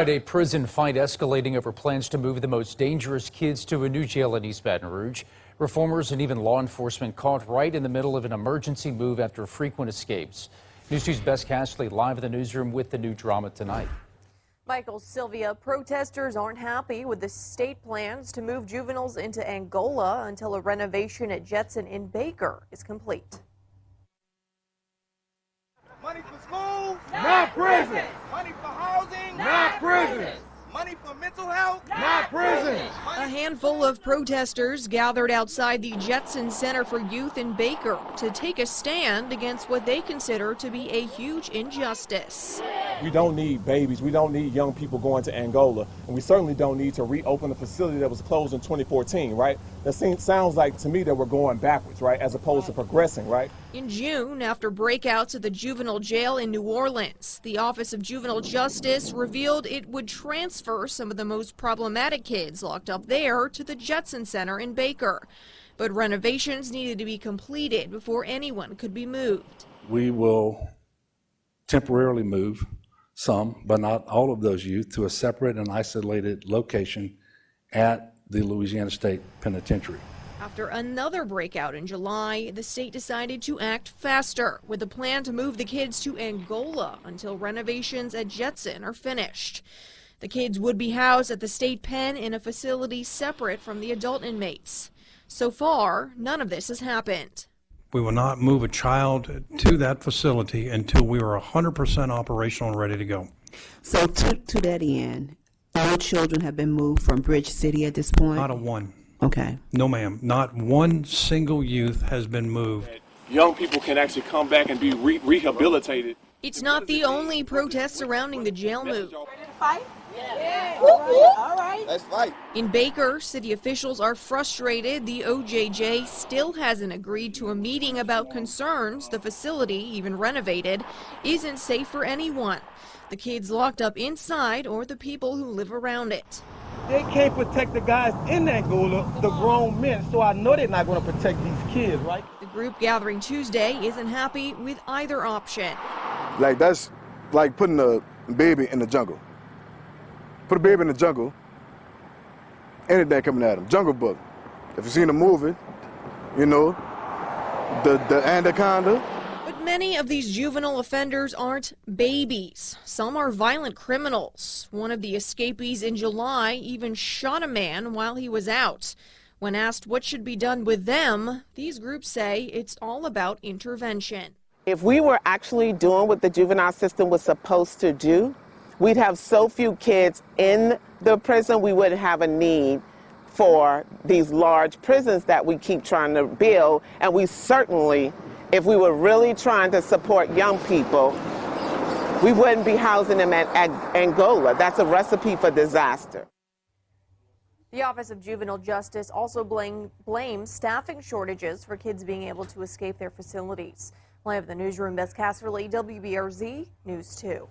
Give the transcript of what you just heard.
A prison fight escalating over plans to move the most dangerous kids to a new jail in East Baton Rouge. Reformers and even law enforcement caught right in the middle of an emergency move after frequent escapes. News 2's Bess Cashley live in the newsroom with the new drama tonight. Michael, Sylvia, protesters aren't happy with the state plans to move juveniles into Angola until a renovation at Jetson in Baker is complete. Money for schools, not prison. Money for housing, not prison. Money for mental health, not prison. A handful of protesters gathered outside the Jetson Center for Youth in Baker to take a stand against what they consider to be a huge injustice. We don't need babies. We don't need young people going to Angola. And we certainly don't need to reopen a facility that was closed in 2014, right? That sounds like to me that we're going backwards, right? As opposed to progressing, right? In June, after breakouts at the juvenile jail in New Orleans, the Office of Juvenile Justice revealed it would transfer some of the most problematic kids locked up there to the Jetson Center in Baker. But renovations needed to be completed before anyone could be moved. We will temporarily move some, but not all of those youth, to a separate and isolated location at the Louisiana State Penitentiary. After another breakout in July, the state decided to act faster with a plan to move the kids to Angola until renovations at Jetson are finished. The kids would be housed at the state pen in a facility separate from the adult inmates. So far, none of this has happened. We will not move a child to that facility until we are 100% operational and ready to go. So to that end, all children have been moved from Bridge City at this point? Not a one. Okay. No, ma'am. Not one single youth has been moved. Young people can actually come back and be rehabilitated. It's not the only protest surrounding the jail move. Ready to fight? Yeah. All right. Let's fight. In Baker, city officials are frustrated the OJJ still hasn't agreed to a meeting about concerns the facility, even renovated, isn't safe for anyone. The kids locked up inside or the people who live around it. They can't protect the guys in Angola, the grown men, so I know they're not going to protect these kids, right? The group gathering Tuesday isn't happy with either option. Like, that's like putting a baby in the jungle. Put a baby in the jungle, anything coming at him. Jungle Book. If you've seen the movie, you know, the anaconda. But many of these juvenile offenders aren't babies. Some are violent criminals. One of the escapees in July even shot a man while he was out. When asked what should be done with them, these groups say it's all about intervention. If we were actually doing what the juvenile system was supposed to do, we'd have so few kids in the prison, we wouldn't have a need for these large prisons that we keep trying to build. And we certainly, if we were really trying to support young people, we wouldn't be housing them at Angola. That's a recipe for disaster. The Office of Juvenile Justice also blames staffing shortages for kids being able to escape their facilities. Live in the newsroom, Bess Casserly, WBRZ News 2.